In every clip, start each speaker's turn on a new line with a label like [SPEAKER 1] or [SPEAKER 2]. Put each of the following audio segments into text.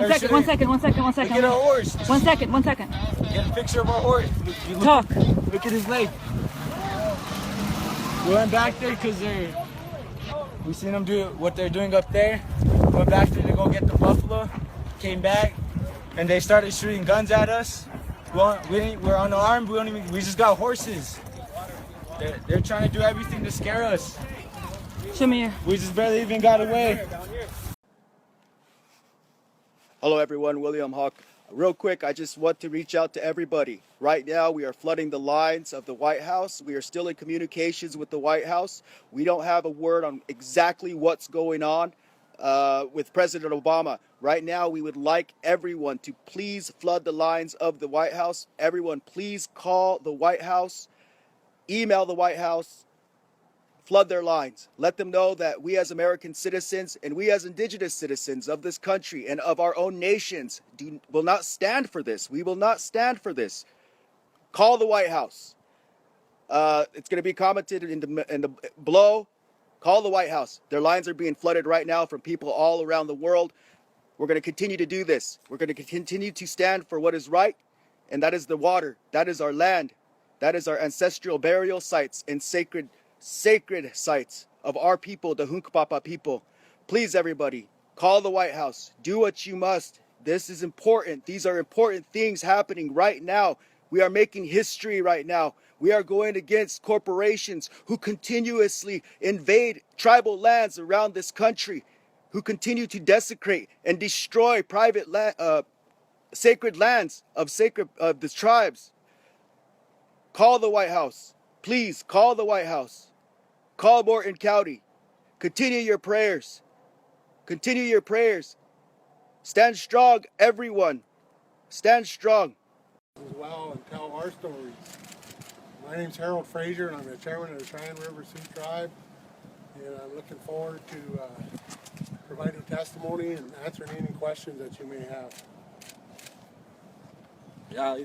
[SPEAKER 1] One second.
[SPEAKER 2] Get our horse.
[SPEAKER 1] One second.
[SPEAKER 2] Get a picture of our horse.
[SPEAKER 1] Talk.
[SPEAKER 2] Look at his leg. We went back there because we seen them do what they're doing up there. Went back there to go get the buffalo. Came back, and they started shooting guns at us. We're unarmed. We just got horses. They're trying to do everything to scare us.
[SPEAKER 1] Show me here.
[SPEAKER 2] We just barely even got away.
[SPEAKER 3] Hello everyone, William Hawk. Real quick, I just want to reach out to everybody. Right now, we are flooding the lines of the White House. We are still in communications with the White House. We don't have a word on exactly what's going on with President Obama. Right now, we would like everyone to please flood the lines of the White House. Everyone, please call the White House, email the White House, flood their lines. Let them know that we as American citizens and we as indigenous citizens of this country and of our own nations will not stand for this. We will not stand for this. Call the White House. It's going to be commented in the below. Call the White House. Their lines are being flooded right now from people all around the world. We're going to continue to do this. We're going to continue to stand for what is right, and that is the water. That is our land. That is our ancestral burial sites and sacred sites of our people, the Hunkpapa people. Please, everybody, call the White House. Do what you must. This is important. These are important things happening right now. We are making history right now. We are going against corporations who continuously invade tribal lands around this country, who continue to desecrate and destroy private sacred lands of the tribes. Call the White House. Please call the White House. Call Morton County. Continue your prayers. Continue your prayers. Stand strong, everyone. Stand strong.
[SPEAKER 4] As well and tell our stories. My name's Harold Frazier, and I'm the chairman of the Cheyenne River Sioux Tribe. And I'm looking forward to providing testimony and answering any questions that you may have.
[SPEAKER 5] Yeah,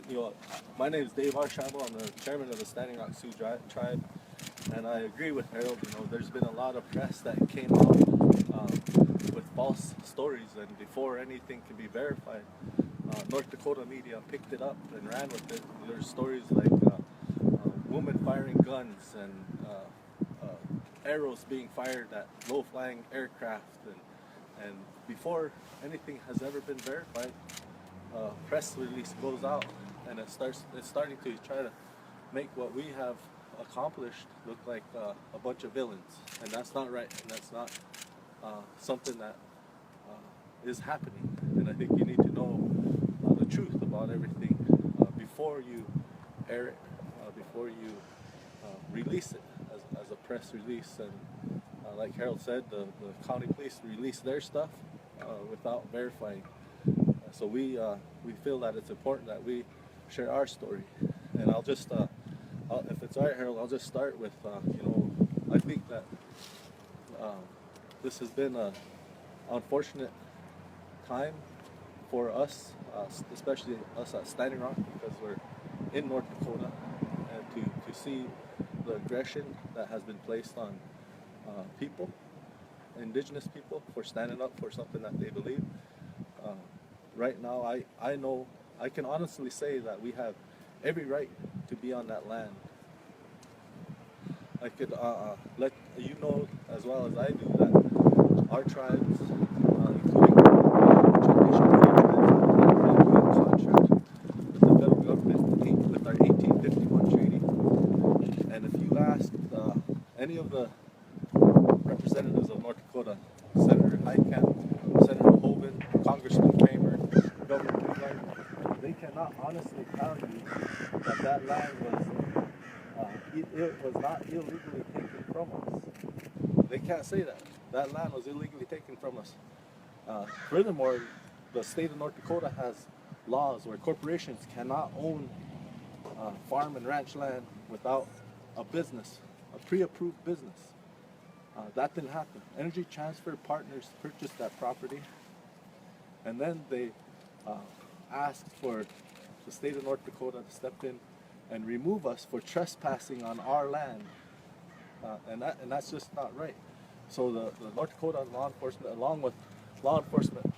[SPEAKER 5] my name is Dave Archambault. I'm the chairman of the Standing Rock Sioux Tribe, and I agree with Harold. There's been a lot of press that came out with false stories, and before anything can be verified, North Dakota media picked it up and ran with it. There's stories like women firing guns and arrows being fired at low-flying aircraft, and before anything has ever been verified, press release goes out, and it's starting to try to make what we have accomplished look like a bunch of villains, and that's not right, and that's not something that is happening. And I think you need to know the truth about everything before you air it, before you release it as a press release. And like Harold said, the county police release their stuff without verifying. So we feel that it's important that we share our story. And I'll just, if it's all right, Harold, I'll just start with, I think that this has been an unfortunate time for us, especially us at Standing Rock, because we're in North Dakota, and to see the aggression that has been placed on people, indigenous people, for standing up for something that they believe. Right now, I know, I can honestly say that we have every right to be on that land. I could let you know as well as I do that our tribes, including contract with the federal government with our 1851 treaty. And if you ask any of the representatives of North Dakota, Senator Heitkamp, Senator Hoban, Congressman Kramer, Governor Whitline, they cannot honestly tell you that land was not illegally taken from us. They can't say that. That land was illegally taken from us. Furthermore, the state of North Dakota has laws where corporations cannot own farm and ranch land without a business, a pre-approved business. That didn't happen. Energy Transfer Partners purchased that property, and then they asked for the state of North Dakota to step in and remove us for trespassing on our land, and that's just not right. So the North Dakota law enforcement, along with law enforcement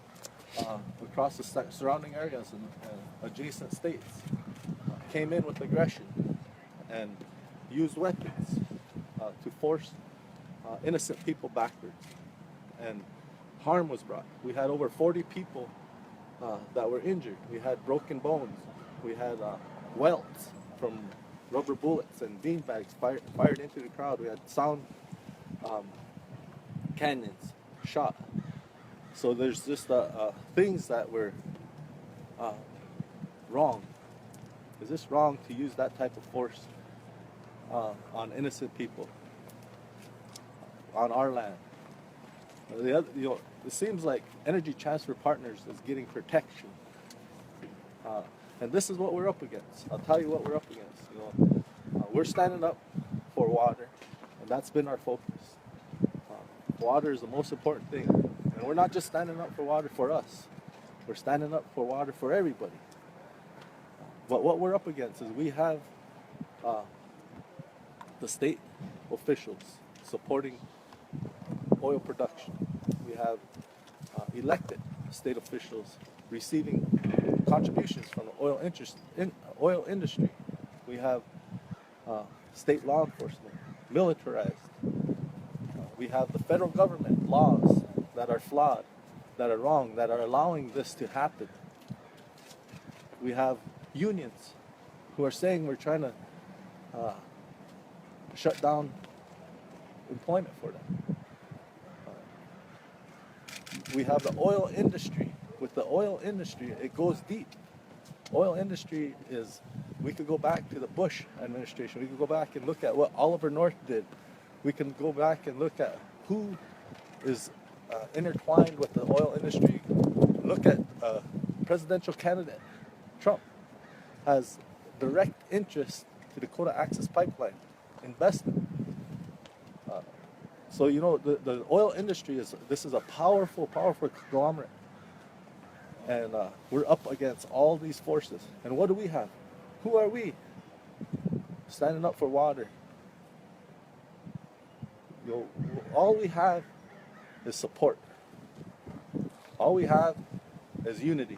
[SPEAKER 5] across the surrounding areas and adjacent states came in with aggression and used weapons to force innocent people backwards, and harm was brought. We had over 40 people that were injured. We had broken bones. We had welts from rubber bullets and beanbags fired into the crowd. We had sound cannons shot. So there's just things that were wrong. Is this wrong to use that type of force on innocent people on our land? The other, it seems like Energy Transfer Partners is getting protection, and this is what we're up against. I'll tell you what we're up against. We're standing up for water, and that's been our focus. Water is the most important thing, and we're not just standing up for water for us. We're standing up for water for everybody. But what we're up against is we have the state officials supporting oil production. We have elected state officials receiving contributions from the oil industry. We have state law enforcement militarized. We have the federal government laws that are flawed, that are wrong, that are allowing this to happen. We have unions who are saying we're trying to shut down employment for them. We have the oil industry. With the oil industry, it goes deep. Oil industry is, we could go back to the Bush administration. We could go back and look at what Oliver North did. We can go back and look at who is intertwined with the oil industry. Look at presidential candidate Trump has direct interest to Dakota Access Pipeline investment. So the oil industry is a powerful conglomerate, and we're up against all these forces. And what do we have? Who are we? Standing up for water. All we have is support. All we have is unity.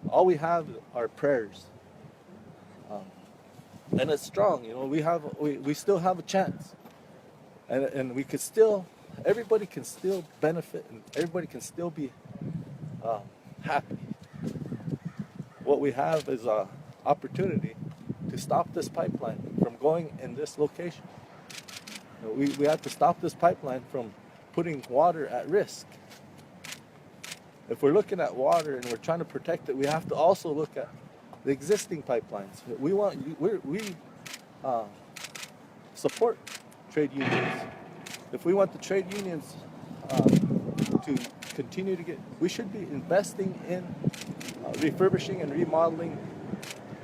[SPEAKER 5] All we have are prayers. And it's strong. We still have a chance. And we could still, everybody can still benefit, and everybody can still be happy. What we have is an opportunity to stop this pipeline from going in this location. We have to stop this pipeline from putting water at risk. If we're looking at water and we're trying to protect it, we have to also look at the existing pipelines. We support trade unions. If we want the trade unions to continue to we should be investing in refurbishing and remodeling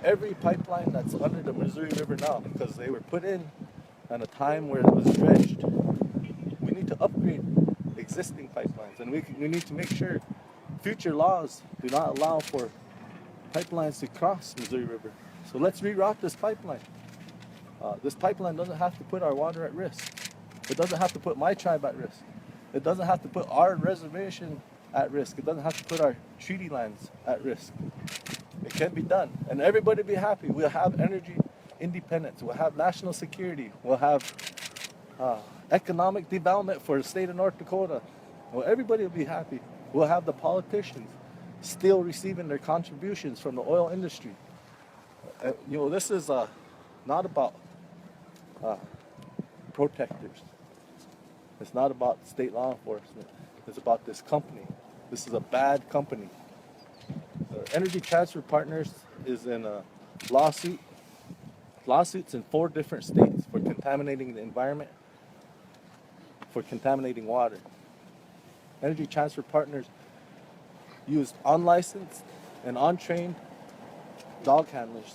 [SPEAKER 5] every pipeline that's under the Missouri River now, because they were put in at a time where it was dredged. We need to upgrade existing pipelines, and we need to make sure future laws do not allow for pipelines to cross Missouri River. So let's reroute this pipeline. This pipeline doesn't have to put our water at risk. It doesn't have to put my tribe at risk. It doesn't have to put our reservation at risk. It doesn't have to put our treaty lands at risk. It can be done, and everybody will be happy. We'll have energy independence. We'll have national security. We'll have economic development for the state of North Dakota. Well, everybody will be happy. We'll have the politicians still receiving their contributions from the oil industry. This is not about protectors. It's not about state law enforcement. It's about this company. This is a bad company. Energy Transfer Partners is in a lawsuits in 4 different states for contaminating the environment, for contaminating water. Energy Transfer Partners used unlicensed and untrained dog handlers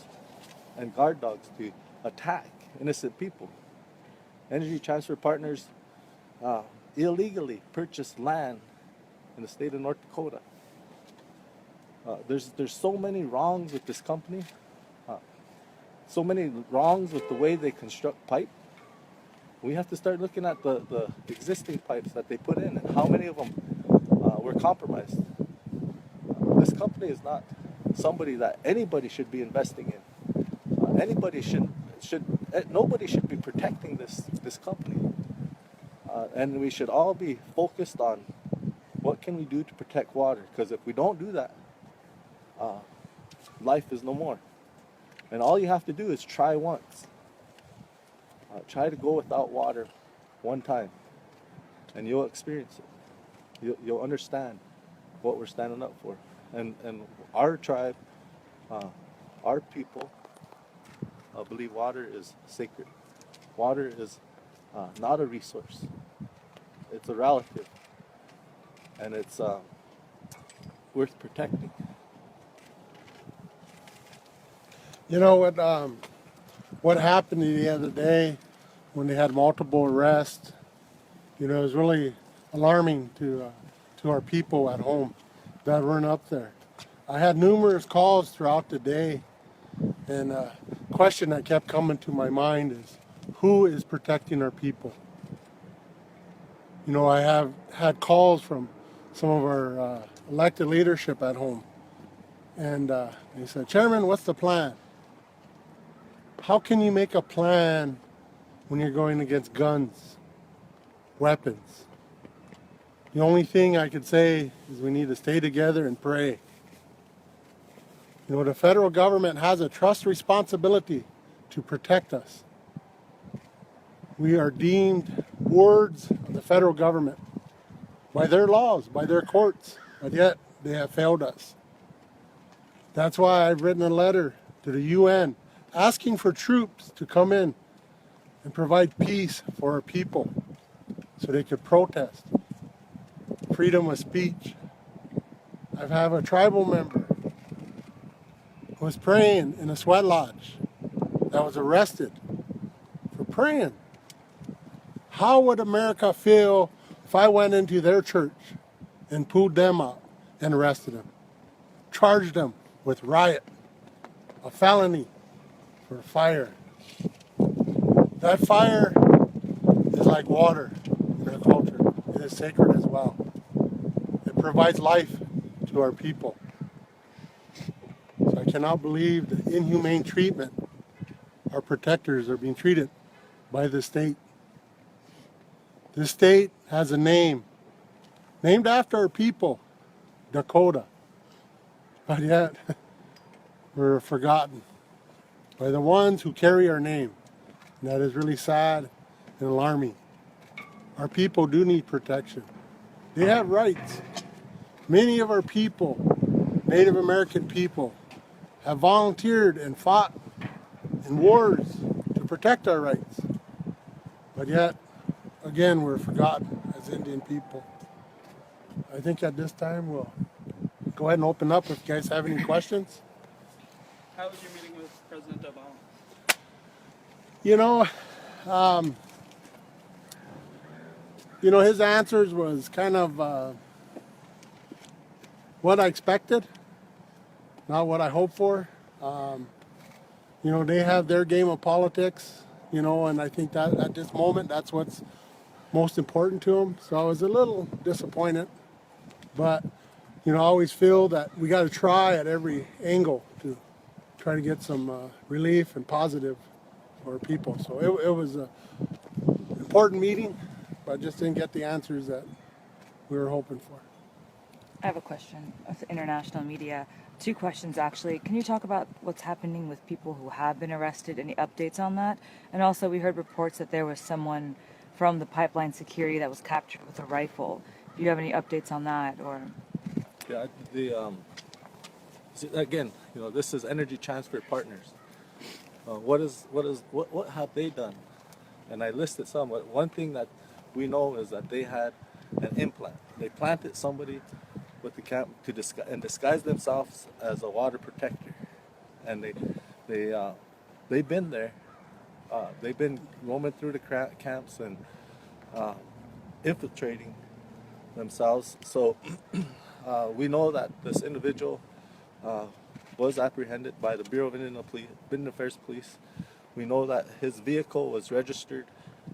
[SPEAKER 5] and guard dogs to attack innocent people. Energy Transfer Partners illegally purchased land in the state of North Dakota. There's so many wrongs with this company, so many wrongs with the way they construct pipe. We have to start looking at the existing pipes that they put in and how many of them were compromised. this company is not somebody that anybody should be investing in. Nobody should be protecting this company. And we should all be focused on what can we do to protect water, because if we don't do that, life is no more. And all you have to do is try once. Try to go without water one time, and you'll experience it. You'll understand what we're standing up for. And our tribe, our people, believe water is sacred. Water is not a resource. It's a relative, and it's worth protecting.
[SPEAKER 4] You know what happened the other day when they had multiple arrests? You know, it was really alarming to our people at home that weren't up there. I had numerous calls throughout the day, and a question that kept coming to my mind is, who is protecting our people? You know, I have had calls from some of our elected leadership at home, and they said, Chairman, what's the plan? How can you make a plan when you're going against guns, weapons? The only thing I could say is we need to stay together and pray. You know, the federal government has a trust responsibility to protect us. We are deemed wards of the federal government by their laws, by their courts, but yet they have failed us. That's why I've written a letter to the UN asking for troops to come in and provide peace for our people so they could protest. Freedom of speech. I have a tribal member who was praying in a sweat lodge that was arrested for praying. How would America feel if I went into their church and pulled them out and arrested them, charged them with riot, a felony for fire? That fire is like water in our culture. It is sacred as well. It provides life to our people. So I cannot believe the inhumane treatment our protectors are being treated by the state. This state has a name, named after our people, Dakota. But yet, we're forgotten by the ones who carry our name. And that is really sad and alarming. Our people do need protection. They have rights. Many of our people, Native American people, have volunteered and fought in wars to protect our rights. But yet, again, we're forgotten as Indian people. I think at this time we'll go ahead and open up if you guys have any questions.
[SPEAKER 6] How was your meeting with President Obama?
[SPEAKER 4] His answers was kind of what I expected, not what I hoped for. They have their game of politics, and I think that at this moment, that's what's most important to them. So I was a little disappointed, but, I always feel that we got to try at every angle to try to get some relief and positive for people. So it was an important meeting, but just didn't get the answers that we were hoping for.
[SPEAKER 7] I have a question of international media. 2 questions, actually. Can you talk about what's happening with people who have been arrested? Any updates on that? And also, we heard reports that there was someone from the pipeline security that was captured with a rifle. Do you have any updates on that? Or
[SPEAKER 5] Yeah, again, this is Energy Transfer Partners. What have they done? And I listed some. One thing that we know is that they had an implant. They planted somebody with the camp to disguise themselves as a water protector, and they've been there. They've been roaming through the camps and infiltrating themselves. So we know that this individual was apprehended by the Bureau of Indian Affairs Police. We know that his vehicle was registered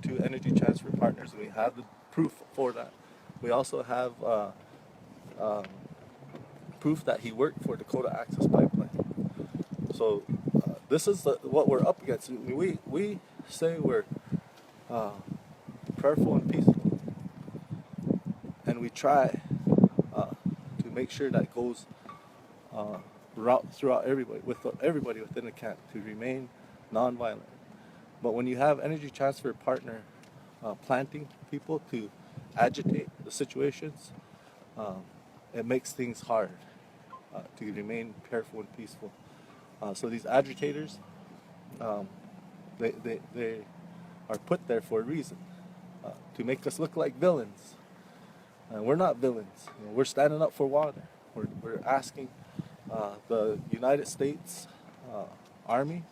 [SPEAKER 5] to Energy Transfer Partners. We have the proof for that. We also have proof proof that he worked for Dakota Access Pipeline. So this is what we're up against. We say we're prayerful and peaceful, and we try to make sure that goes throughout everybody within the camp to remain nonviolent. But when you have energy transfer partner planting people to agitate the situations, it makes things hard to remain careful and peaceful. So these agitators, they are put there for a reason, to make us look like villains. And we're not villains. You know, we're standing up for water. We're asking the United States Army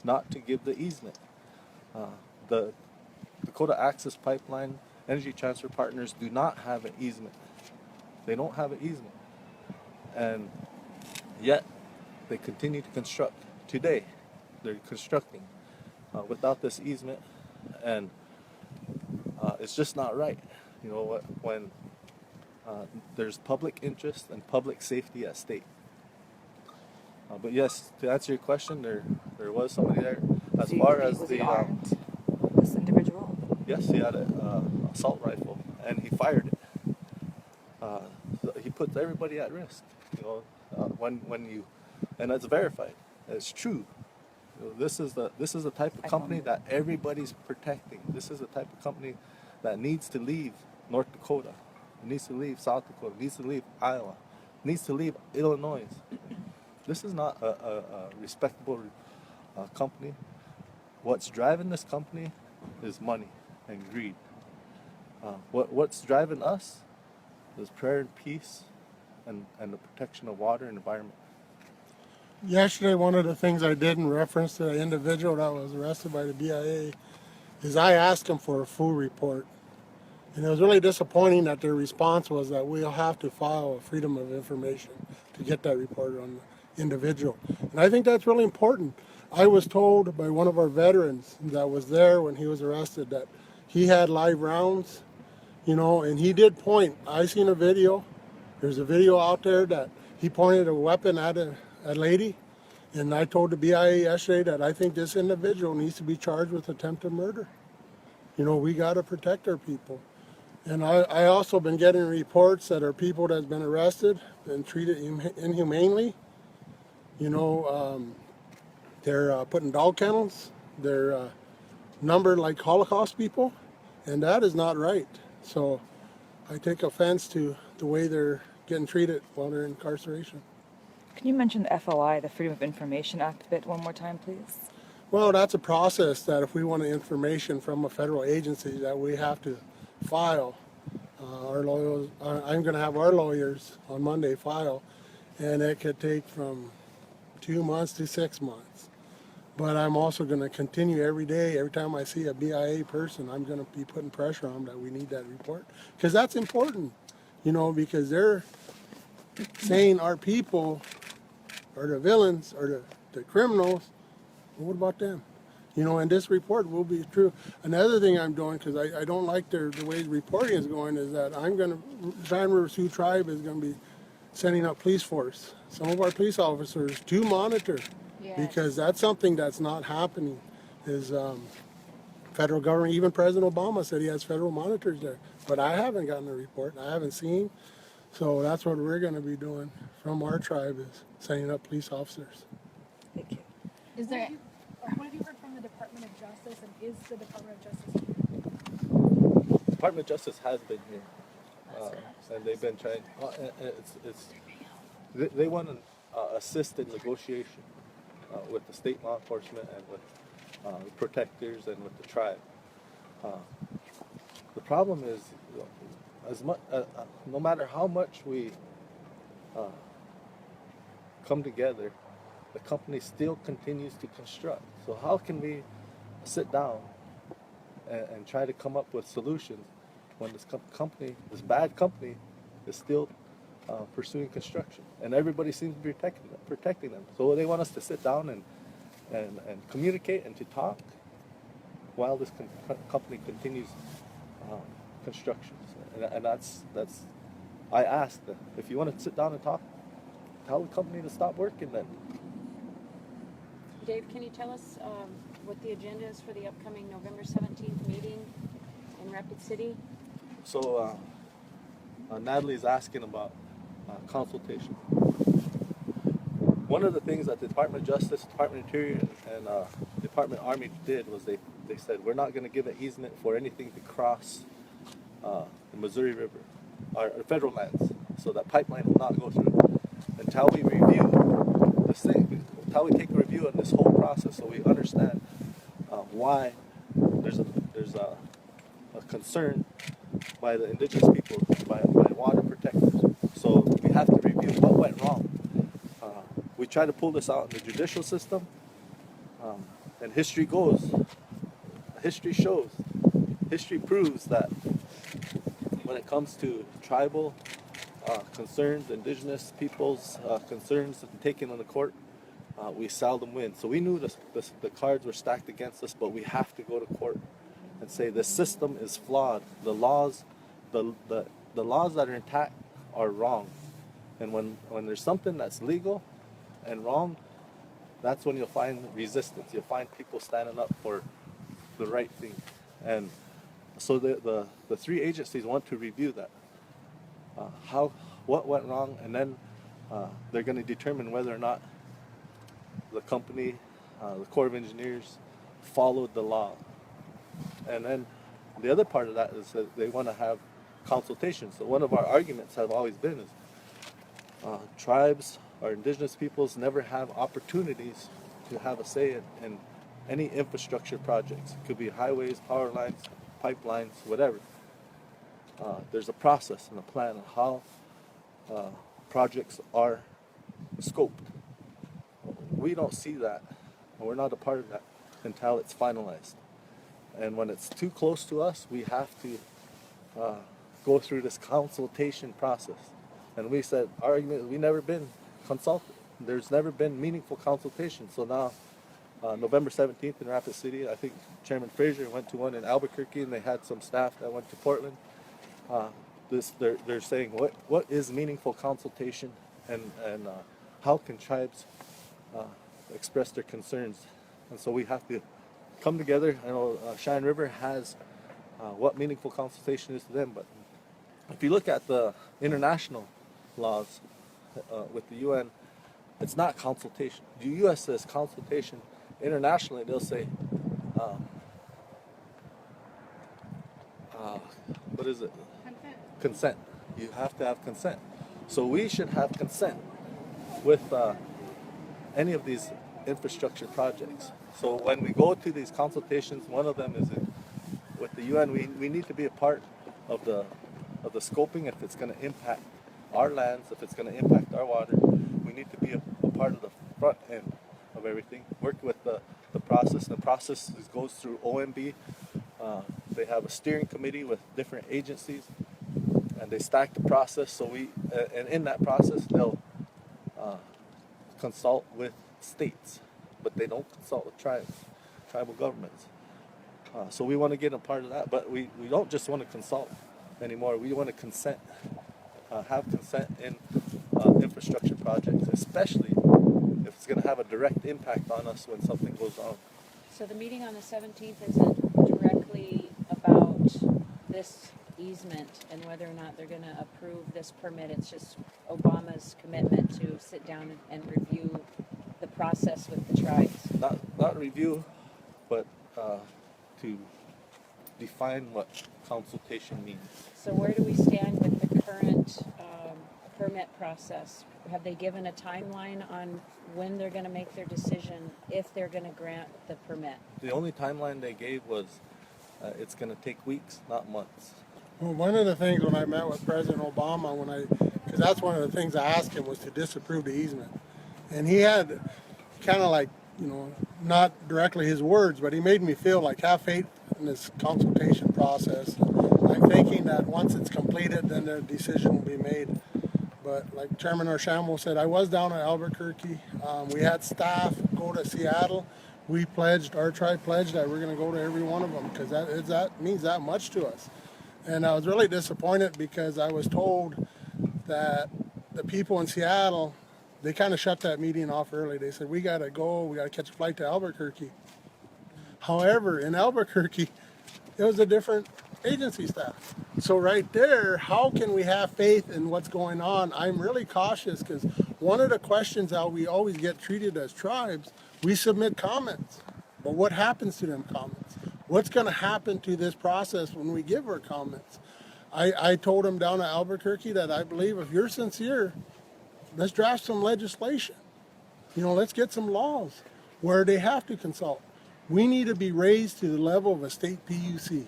[SPEAKER 5] not to give the easement. The Dakota Access Pipeline Energy Transfer Partners do not have an easement. They don't have an easement. And yet, they continue to construct. Today, they're constructing without this easement, and it's just not right. You know, when there's public interest and public safety at stake. But yes, to answer your question, there was somebody there. As far as
[SPEAKER 7] was
[SPEAKER 5] the
[SPEAKER 7] he armed, this individual?
[SPEAKER 5] yes, he had an assault rifle, and he fired it. So he puts everybody at risk. You know, when you, and that's verified. It's true. You know, this is the type of company that everybody's protecting. This is the type of company that needs to leave North Dakota, needs to leave South Dakota, needs to leave Iowa, needs to leave Illinois. This is not a respectable company. What's driving this company is money and greed. What's driving us is prayer and peace and the protection of water and environment.
[SPEAKER 4] Yesterday, one of the things I did in reference to the individual that was arrested by the BIA is I asked him for a full report. And it was really disappointing that their response was that we'll have to file a freedom of information to get that report on the individual. And I think that's really important. I was told by one of our veterans that was there when he was arrested that he had live rounds, you know, and he did point. I seen a video. There's a video out there that he pointed a weapon at a lady. And I told the BIA yesterday that I think this individual needs to be charged with attempted murder. You know, we got to protect our people. And I also been getting reports that are people that's been arrested and treated inhumanely. You know, they're put in dog kennels. They're numbered like Holocaust people, and that is not right. So I take offense to the way they're getting treated while they're in incarceration.
[SPEAKER 7] Can you mention the FOI, the Freedom of Information Act, bit one more time, please?
[SPEAKER 4] Well, that's a process that if we want information from a federal agency that we have to file. Our lawyers, I'm going to have our lawyers on Monday file, and it could take from 2 months to 6 months. But I'm also going to continue every day, every time I see a BIA person, I'm going to be putting pressure on them that we need that report. Because that's important, you know, because they're saying our people are the villains or the criminals. Well, what about them? You know, and this report will be true. Another thing I'm doing, because I don't like the way the reporting is going, is that I'm going to, Cheyenne River Sioux Tribe is going to be sending up police force, some of our police officers to monitor, because that's something that's not happening, is federal government, even President Obama said he has federal monitors there, but I haven't gotten a report, I haven't seen, so that's what we're going to be doing from our tribe, is sending up police officers.
[SPEAKER 7] Thank you.
[SPEAKER 8] Is there, what have you heard from the Department of Justice, and is the Department of Justice here?
[SPEAKER 5] Department of Justice has been here, and they've been trying. They want to assist in negotiation with the state law enforcement and with protectors and with the tribe. The problem is, no matter how much we come together, the company still continues to construct. So how can we sit down and try to come up with solutions when this company, this bad company, is still pursuing construction, and everybody seems to be protecting them. So they want us to sit down and communicate and to talk while this company continues construction. And that's I asked them, if you want to sit down and talk, tell the company to stop working then.
[SPEAKER 9] Dave, can you tell us what the agenda is for the upcoming November 17th meeting in Rapid City?
[SPEAKER 5] So Natalie's asking about consultation. One of the things that the Department of Justice, Department of Interior, and Department of Army did was they said, we're not going to give an easement for anything to cross the Missouri River, our federal lands, so that pipeline will not go through until we review this thing, until we take a review on this whole process, so we understand why there's a concern by the indigenous people, by water protectors. So we have to review what went wrong. We try to pull this out in the judicial system, and history shows, history proves that when it comes to tribal concerns, indigenous people's concerns taken in the court, we seldom win. So we knew the cards were stacked against us, but we have to go to court and say the system is flawed. The laws that are intact are wrong. And when there's something that's legal and wrong, that's when you'll find resistance. You'll find people standing up for the right thing. And so the three agencies want to review that. What went wrong, and then they're going to determine whether or not the company, the Corps of Engineers, followed the law. And then the other part of that is that they want to have consultations. So one of our arguments have always been is tribes or indigenous peoples never have opportunities to have a say in any infrastructure projects. It could be highways, power lines, pipelines, whatever. There's a process and a plan of how projects are scoped. We don't see that, and we're not a part of that until it's finalized. And when it's too close to us, we have to go through this consultation process. And we said, our argument, we've never been consulted. There's never been meaningful consultation. So now, November 17th in Rapid City, I think Chairman Fraser went to one in Albuquerque, and they had some staff that went to Portland. They're saying, what is meaningful consultation, and how can tribes express their concerns? And so we have to come together. I know Cheyenne River has what meaningful consultation is to them, but if you look at the international laws with the UN, it's not consultation. The U.S. says consultation. Internationally, they'll say, what is it? Consent. You have to have consent. So we should have consent with any of these infrastructure projects. So when we go to these consultations, one of them is with the UN. We need to be a part of the scoping. If it's going to impact our lands, if it's going to impact our water, we need to be a part of the front end of everything. Work with the process. The process goes through OMB. They have a steering committee with different agencies, and they stack the process. So and in that process, they'll consult with states, but they don't consult with tribal governments. So we want to get a part of that, but we don't just want to consult anymore. We want to consent, have consent in infrastructure projects, especially if it's going to have a direct impact on us when something goes wrong.
[SPEAKER 9] So the meeting on the 17th isn't directly about this easement and whether or not they're going to approve this permit. It's just Obama's commitment to sit down and review the process with the tribes.
[SPEAKER 5] Not review, but to define what consultation means.
[SPEAKER 9] So where do we stand with the current permit process? Have they given a timeline on when they're going to make their decision if they're going to grant the permit?
[SPEAKER 5] The only timeline they gave was it's going to take weeks, not months.
[SPEAKER 4] Well, one of the things when I met with President Obama, because that's one of the things I asked him was to disapprove the easement. And he had kind of like, not directly his words, but he made me feel like have faith in this consultation process. I'm thinking that once it's completed, then their decision will be made. But like Chairman Archambault said, I was down at Albuquerque. We had staff go to Seattle. Our tribe pledged that we're going to go to every one of them because that means that much to us. And I was really disappointed because I was told that the people in Seattle they kind of shut that meeting off early. They said, we got to go, we got to catch a flight to Albuquerque. However, in Albuquerque, it was a different agency staff. So right there, how can we have faith in what's going on? I'm really cautious because one of the questions how we always get treated as tribes, we submit comments. But what happens to them comments? What's going to happen to this process when we give our comments? I told them down at Albuquerque that I believe if you're sincere, let's draft some legislation. Let's get some laws where they have to consult. We need to be raised to the level of a state PUC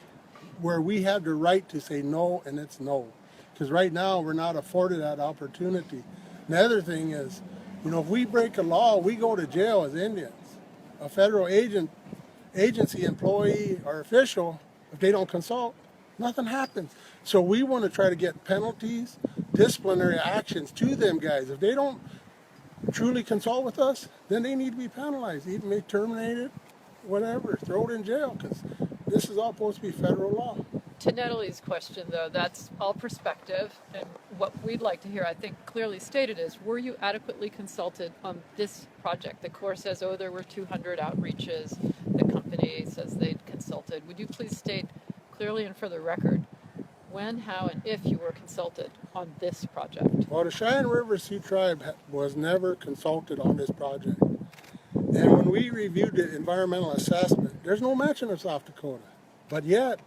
[SPEAKER 4] where we have the right to say no and it's no. Because right now we're not afforded that opportunity. And the other thing is, if we break a law, we go to jail as Indians. A federal agency employee or official, if they don't consult, nothing happens. So we want to try to get penalties, disciplinary actions to them guys. If they don't truly consult with us, then they need to be penalized, even be terminated, whatever, throw it in jail, because this is all supposed to be federal law.
[SPEAKER 10] To Natalie's question, though, that's all perspective, and what we'd like to hear, I think, clearly stated is, were you adequately consulted on this project? The Corps says, there were 200 outreaches. The company says they'd consulted. Would you please state clearly and for the record when, how, and if you were consulted on this project?
[SPEAKER 4] Well, the Cheyenne River Sioux Tribe was never consulted on this project. And when we reviewed the environmental assessment, there's no mention of South Dakota. But yet,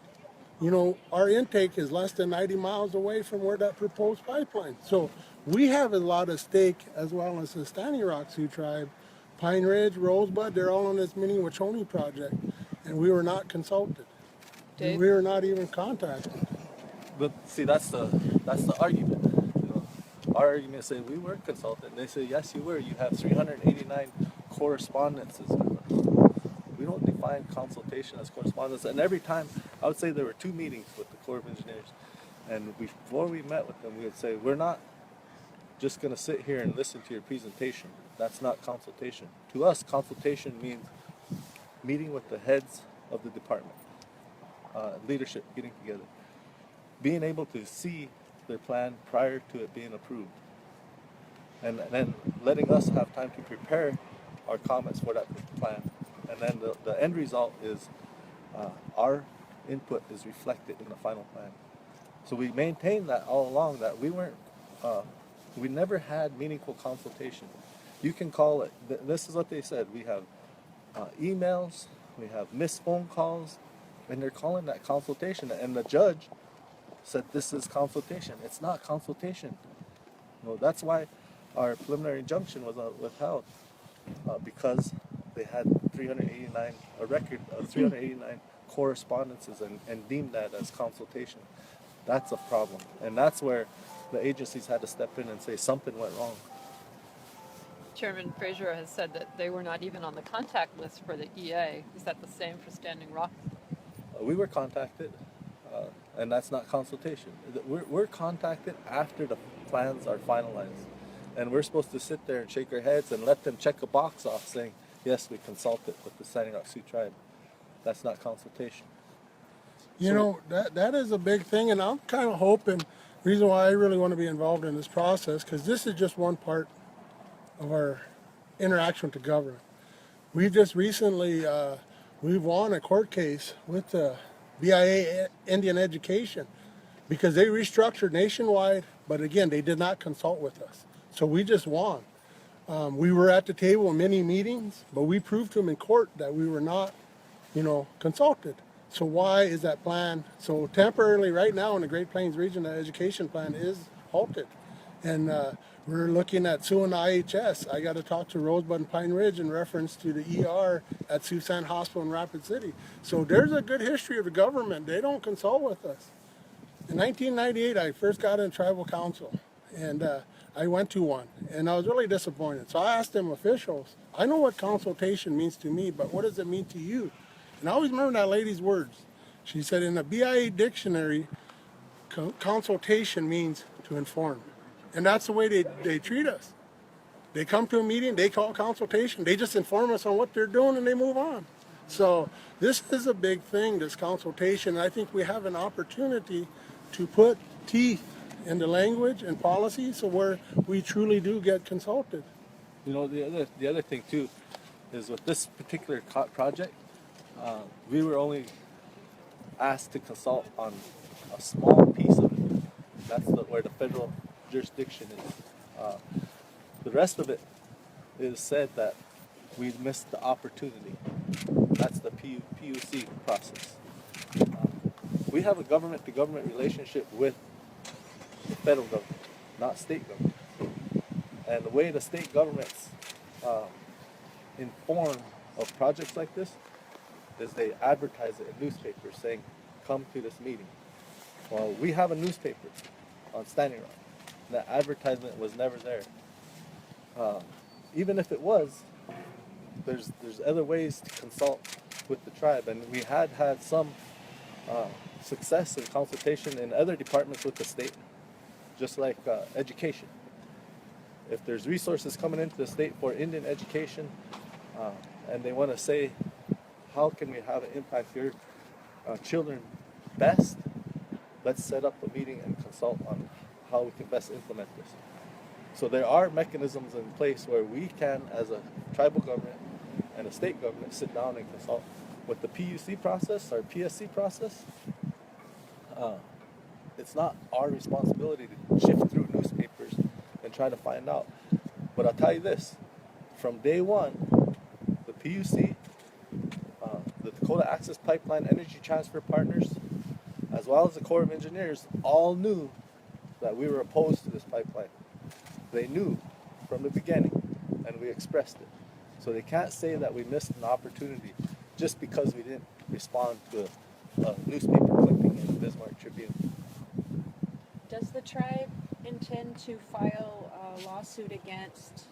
[SPEAKER 4] our intake is less than 90 miles away from where that proposed pipeline. So we have a lot of stake, as well as the Standing Rock Sioux Tribe, Pine Ridge, Rosebud, they're all on this mini Wachoni project. And we were not consulted.
[SPEAKER 10] Dave?
[SPEAKER 4] We were not even contacted.
[SPEAKER 5] But see, that's the argument. Our argument say we weren't consulted. And they say, yes, you were. You have 389 correspondences. We don't define consultation as correspondence. And every time, I would say there were 2 meetings with the Corps of Engineers. And before we met with them, we would say, we're not just going to sit here and listen to your presentation. That's not consultation. To us, consultation means meeting with the heads of the department, leadership getting together, being able to see their plan prior to it being approved, and then letting us have time to prepare our comments for that plan. And then the end result is our input is reflected in the final plan. So we maintained that all along, that we never had meaningful consultation. You can call it, this is what they said, we have emails, we have missed phone calls, and they're calling that consultation. And the judge said this is consultation. It's not consultation. That's why our preliminary injunction was withheld, because they had a record of 389 correspondences and deemed that as consultation. That's a problem. And that's where the agencies had to step in and say something went wrong.
[SPEAKER 10] Chairman Frazier has said that they were not even on the contact list for the EA. Is that the same for Standing Rock?
[SPEAKER 5] We were contacted, and that's not consultation. We're contacted after the plans are finalized. And we're supposed to sit there and shake our heads and let them check a box off saying, yes, we consulted with the Standing Rock Sioux Tribe. That's not consultation.
[SPEAKER 4] That is a big thing, and I'm kind of hoping, reason why I really want to be involved in this process, because this is just one part of our interaction with the government. We've just recently, we've won a court case with the BIA Indian Education because they restructured nationwide, but again, they did not consult with us. So we just won. We were at the table in many meetings, but we proved to them in court that we were not, consulted. So why is that plan? So temporarily right now in the Great Plains region, the education plan is halted. And we're looking at suing the IHS. I got to talk to Rosebud and Pine Ridge in reference to the ER at Sioux San Hospital in Rapid City. So there's a good history of the government. They don't consult with us. In 1998, I first got in tribal council, and I went to one, and I was really disappointed. So I asked them officials, I know what consultation means to me, but what does it mean to you? And I always remember that lady's words. She said, in the BIA dictionary, consultation means to inform. And that's the way they treat us. They come to a meeting, they call consultation, they just inform us on what they're doing and they move on. So this is a big thing, this consultation. And I think we have an opportunity to put teeth into language and policy so where we truly do get consulted.
[SPEAKER 5] You know, the other thing too is with this particular project, we were only asked to consult on a small piece of it. That's where the federal jurisdiction is. The rest of it is said that we missed the opportunity. That's the PUC process. We have a government-to-government relationship with the federal government, not state government. And the way the state governments inform of projects like this is they advertise it in newspapers saying, come to this meeting. Well, we have a newspaper on Standing Rock. That advertisement was never there. Even if it was, there's other ways to consult with the tribe, and we had some success in consultation in other departments with the state, just like education. If there's resources coming into the state for Indian education, and they want to say, how can we have an impact your children best, let's set up a meeting and consult on how we can best implement this. So there are mechanisms in place where we can, as a tribal government and a state government, sit down and consult. With the PUC process or PSC process, it's not our responsibility to shift through newspapers and try to find out. But I'll tell you this, from day one, the PUC, the Dakota Access Pipeline Energy Transfer Partners, as well as the Corps of Engineers, all knew that we were opposed to this pipeline. They knew from the beginning, and we expressed it. So they can't say that we missed an opportunity just because we didn't respond to a newspaper clipping in the Bismarck Tribune.
[SPEAKER 9] Does the tribe intend to file a lawsuit against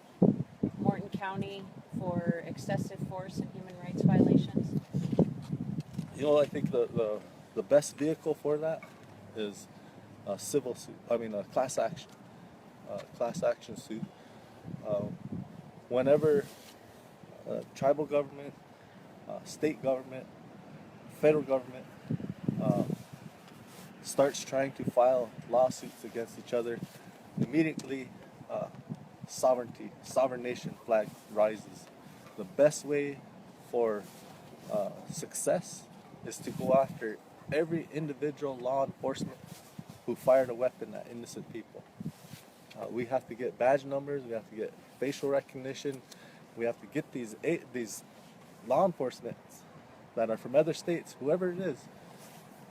[SPEAKER 9] Morton County for excessive force and human rights violations?
[SPEAKER 5] You know, I think the best vehicle for that is a civil suit. I mean, a class action suit. Whenever tribal government, state government, federal government starts trying to file lawsuits against each other, immediately sovereign nation flag rises. The best way for success is to go after every individual law enforcement who fired a weapon at innocent people. We have to get badge numbers, we have to get facial recognition, we have to get these law enforcement that are from other states, whoever it is,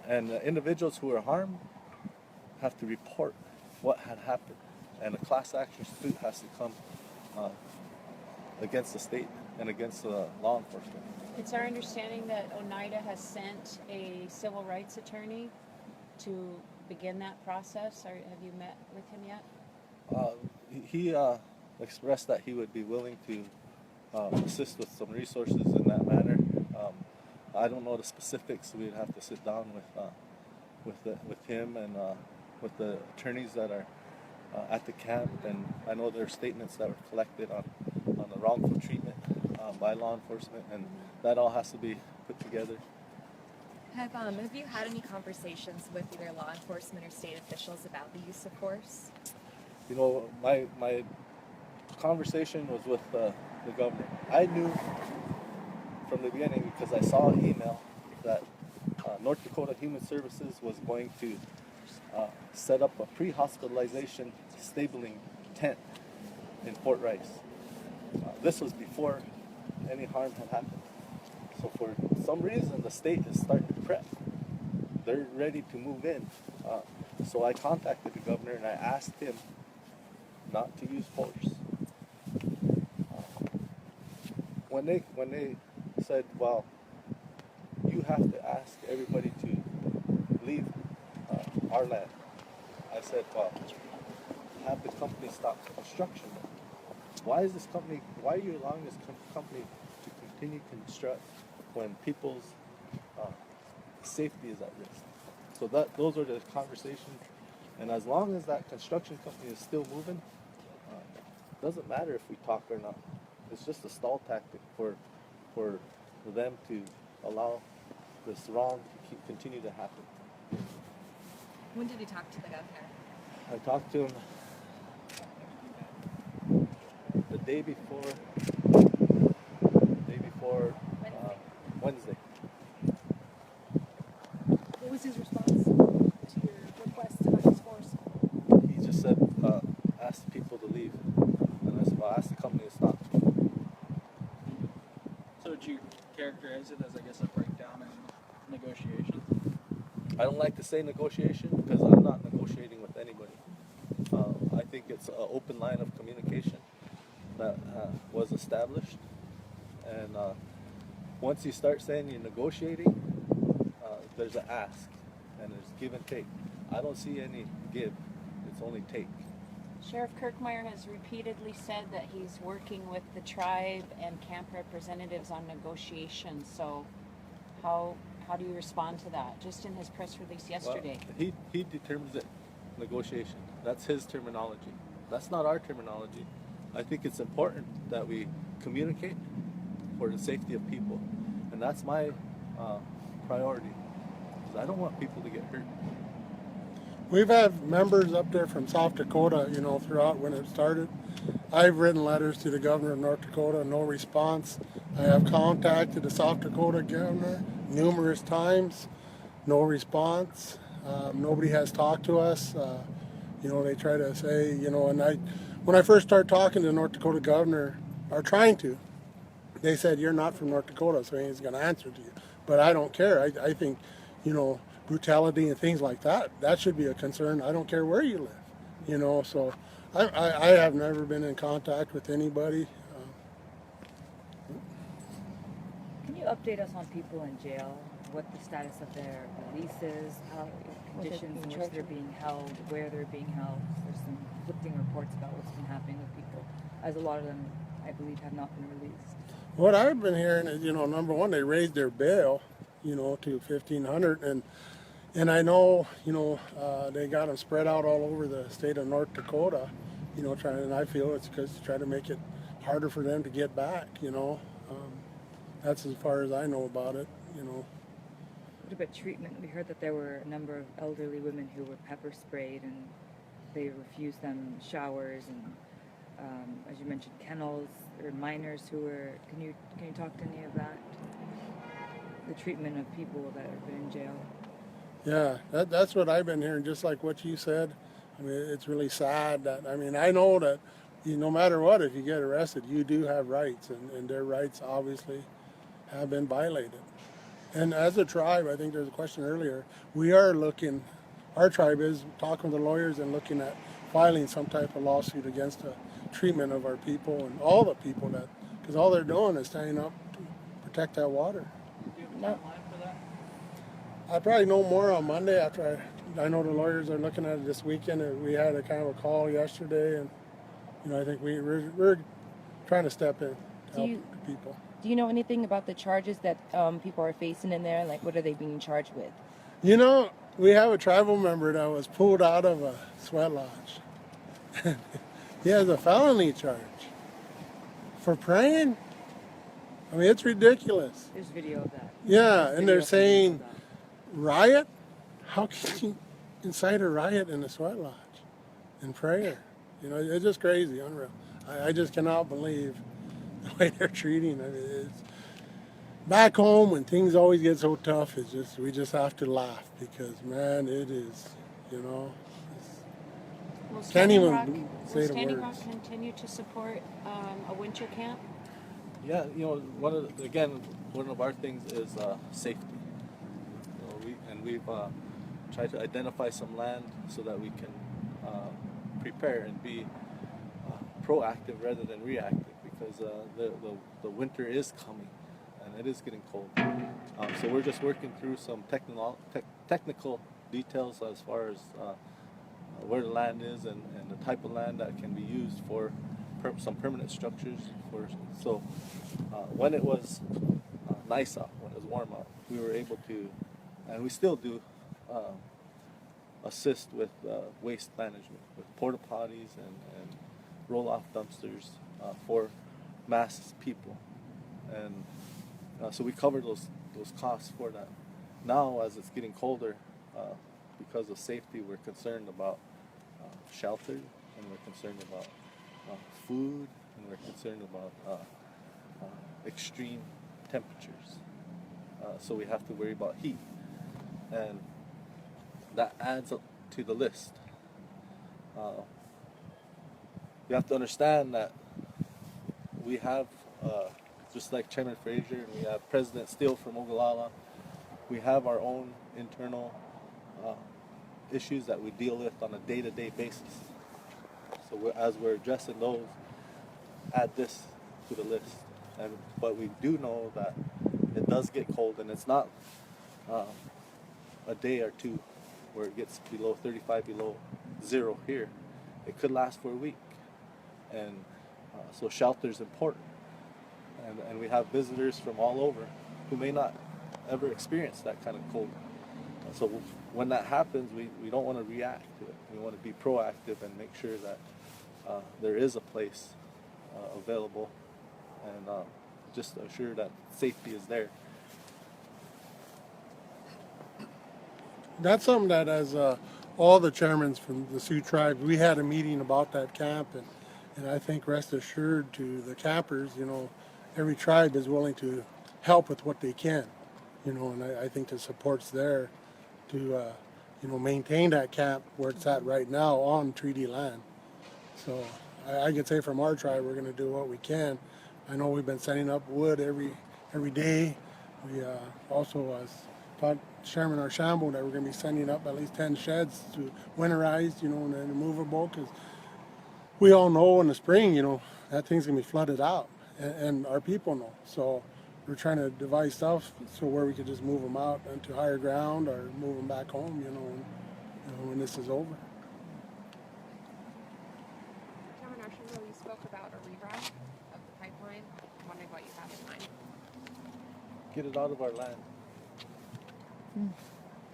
[SPEAKER 5] and the individuals who are harmed have to report what had happened, and a class action suit has to come against the state and against the law enforcement.
[SPEAKER 9] It's our understanding that Oneida has sent a civil rights attorney to begin that process. Have you met with him yet?
[SPEAKER 5] He expressed that he would be willing to assist with some resources in that manner. I don't know the specifics. We'd have to sit down with him and with the attorneys that are at the camp, and I know there are statements that were collected on the wrongful treatment by law enforcement, and that all has to be put together.
[SPEAKER 11] Have you had any conversations with either law enforcement or state officials about the use of force?
[SPEAKER 5] You know, my conversation was with the governor. I knew from the beginning, because I saw an email, that North Dakota Human Services was going to set up a pre-hospitalization stabling tent in Fort Rice. This was before any harm had happened. So for some reason, the state is starting to prep. They're ready to move in. So I contacted the governor and I asked him not to use force. When they said, well, you have to ask everybody to leave our land, I said, well, have the company stop construction. Why are you allowing this company to continue to construct when people's safety is at risk? So those are the conversations, and as long as that construction company is still moving, it doesn't matter if we talk or not. It's just a stall tactic for them to allow this wrong to continue to happen.
[SPEAKER 11] When did you talk to the governor?
[SPEAKER 5] I talked to him the day before Wednesday.
[SPEAKER 8] What was his response to your request to not use force?
[SPEAKER 5] He just said, ask people to leave. And I said, well, ask the company to stop.
[SPEAKER 6] So would you characterize it as, I guess, a breakdown in negotiations?
[SPEAKER 5] I don't like to say negotiation because I'm not negotiating with anybody. I think it's an open line of communication that was established. And once you start saying you're negotiating, there's an ask and there's give and take. I don't see any give, it's only take.
[SPEAKER 9] Sheriff Kirkmeyer has repeatedly said that he's working with the tribe and camp representatives on negotiations. So how do you respond to that? Just in his press release yesterday.
[SPEAKER 5] Well, he determines it, negotiation. That's his terminology. That's not our terminology. I think it's important that we communicate for the safety of people. And that's my priority. Because I don't want people to get hurt.
[SPEAKER 4] We've had members up there from South Dakota, you know, throughout when it started. I've written letters to the governor of North Dakota, no response. I have contacted the South Dakota governor numerous times, no response. Nobody has talked to us. You know, they try to say, you know, and when I first started talking to the North Dakota governor, or trying to, they said, you're not from North Dakota, so he's going to answer to you. But I don't care. I think, you know, brutality and things like that, that should be a concern. I don't care where you live, you know, so I have never been in contact with anybody.
[SPEAKER 7] Can you update us on people in jail? What the status of their release is, how conditions in which they're being held, where they're being held? There's some conflicting reports about what's been happening with people, as a lot of them, I believe, have not been released.
[SPEAKER 4] What I've been hearing is, you know, number one, they raised their bail, you know, to $1,500, and I know, you know, they got them spread out all over the state of North Dakota, you know, and I feel it's because to try to make it harder for them to get back, you know. That's as far as I know about it, you know.
[SPEAKER 7] What about treatment? We heard that there were a number of elderly women who were pepper sprayed and they refused them showers and, as you mentioned, kennels or minors who were. Can you talk to any of that? The treatment of people that have been in jail.
[SPEAKER 4] Yeah, that's what I've been hearing, just like what you said. I mean, it's really sad that, I mean, I know that no matter what, if you get arrested, you do have rights, and their rights obviously have been violated. And as a tribe, I think there's a question earlier, we are looking, our tribe is talking to the lawyers and looking at filing some type of lawsuit against the treatment of our people and all the people that, because all they're doing is standing up to protect that water.
[SPEAKER 6] Do you have a timeline for that?
[SPEAKER 4] I probably know more on Monday after I know the lawyers are looking at it this weekend. And we had a kind of a call yesterday, and you know, I think we're trying to step in to help the people.
[SPEAKER 12] Do you know anything about the charges that people are facing in there? Like, what are they being charged with?
[SPEAKER 4] You know, we have a tribal member that was pulled out of a sweat lodge. He has a felony charge for praying. I mean, it's ridiculous.
[SPEAKER 7] There's video of that.
[SPEAKER 4] Yeah, and they're saying riot? How can you incite a riot in a sweat lodge in prayer? You know, it's just crazy, unreal. I just cannot believe the way they're treating. I mean, it's back home when things always get so tough. It's just we just have to laugh because man, it is, you know.
[SPEAKER 9] Will
[SPEAKER 4] Can't
[SPEAKER 9] Standing
[SPEAKER 4] even
[SPEAKER 9] Rock,
[SPEAKER 4] say
[SPEAKER 9] will
[SPEAKER 4] the
[SPEAKER 9] Standing
[SPEAKER 4] words.
[SPEAKER 9] Rock continue to support a winter camp?
[SPEAKER 5] Yeah, you know, one of our things is safety. You know, we've tried to identify some land so that we can prepare and be proactive rather than reactive, because the winter is coming and it is getting cold. So we're just working through some technical details as far as where the land is and the type of land that can be used for some permanent structures. So when it was nice out, when it was warm out, we were able to, and we still do, assist with waste management, with porta potties and roll-off dumpsters for mass people, and so we cover those costs for that. Now, as it's getting colder, because of safety, we're concerned about shelter, and we're concerned about food, and we're concerned about extreme temperatures. So we have to worry about heat, and that adds up to the list. You have to understand that we have, just like Chairman Fraser, and we have President Steele from Ogallala, we have our own internal issues that we deal with on a day-to-day basis. So as we're addressing those, add this to the list. But we do know that it does get cold, and it's not a day or two where it gets below 35, below zero here. It could last for a week. And so shelter is important. And we have visitors from all over who may not ever experience that kind of cold. So when that happens, we don't want to react to it. We want to be proactive and make sure that there is a place available, and just assure that safety is there.
[SPEAKER 4] That's something that, as all the chairmen from the Sioux tribe, we had a meeting about that camp, and I think rest assured to the campers, every tribe is willing to help with what they can, and I think the support's there to, maintain that camp where it's at right now on treaty land. So I can say from our tribe, we're going to do what we can. I know we've been setting up wood every day. We also taught Chairman Archambault that we're going to be sending up at least 10 sheds to winterize, and then movable, because we all know in the spring, that thing's going to be flooded out, and our people know. So we're trying to devise stuff so where we could just move them out into higher ground or move them back home, when this is over.
[SPEAKER 11] Chairman Archambault, you spoke about a rerun of the pipeline. I'm wondering what you have in mind.
[SPEAKER 5] Get it out of our land.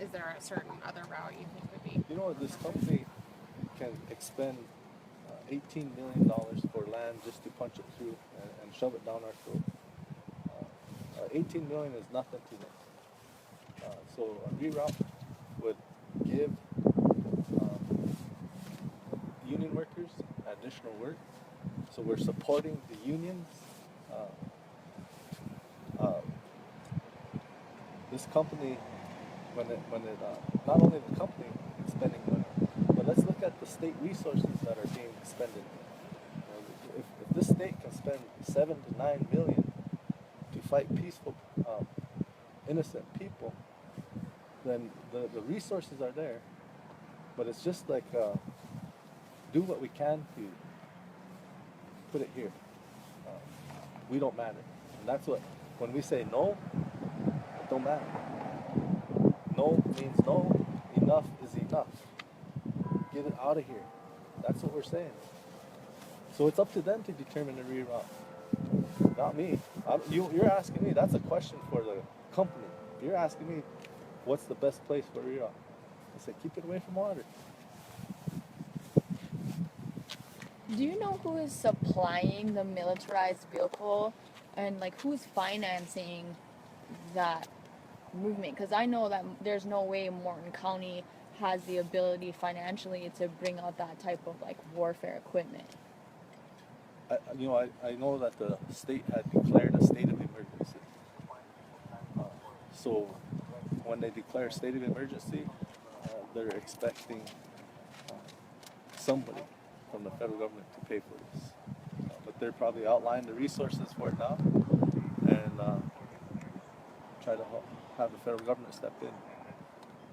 [SPEAKER 11] Is there a certain other route you think would be?
[SPEAKER 5] This company can expend $18 million for land just to punch it through and shove it down our throat. 18 million is nothing to them. So a reroute would give union workers additional work. So we're supporting the unions. This company, when it not only the company is spending money, but let's look at the state resources that are being expended. If this state can spend 7 to 9 million to fight peaceful, innocent people, then the resources are there. But it's just like do what we can to put it here. We don't matter, and that's what when we say no, it don't matter. No means no. Enough is enough. Get it out of here. That's what we're saying. So it's up to them to determine the reroute, not me. You're asking me. That's a question for the company. You're asking me, what's the best place for reroute? I said, keep it away from water.
[SPEAKER 13] Do you know who is supplying the militarized vehicle, and who's financing that movement? Because I know that there's no way Morton County has the ability financially to bring out that type of warfare equipment.
[SPEAKER 5] I know that the state had declared a state of emergency. So when they declare a state of emergency, they're expecting somebody from the federal government to pay for this. But they're probably outlining the resources for it now and try to have the federal government step in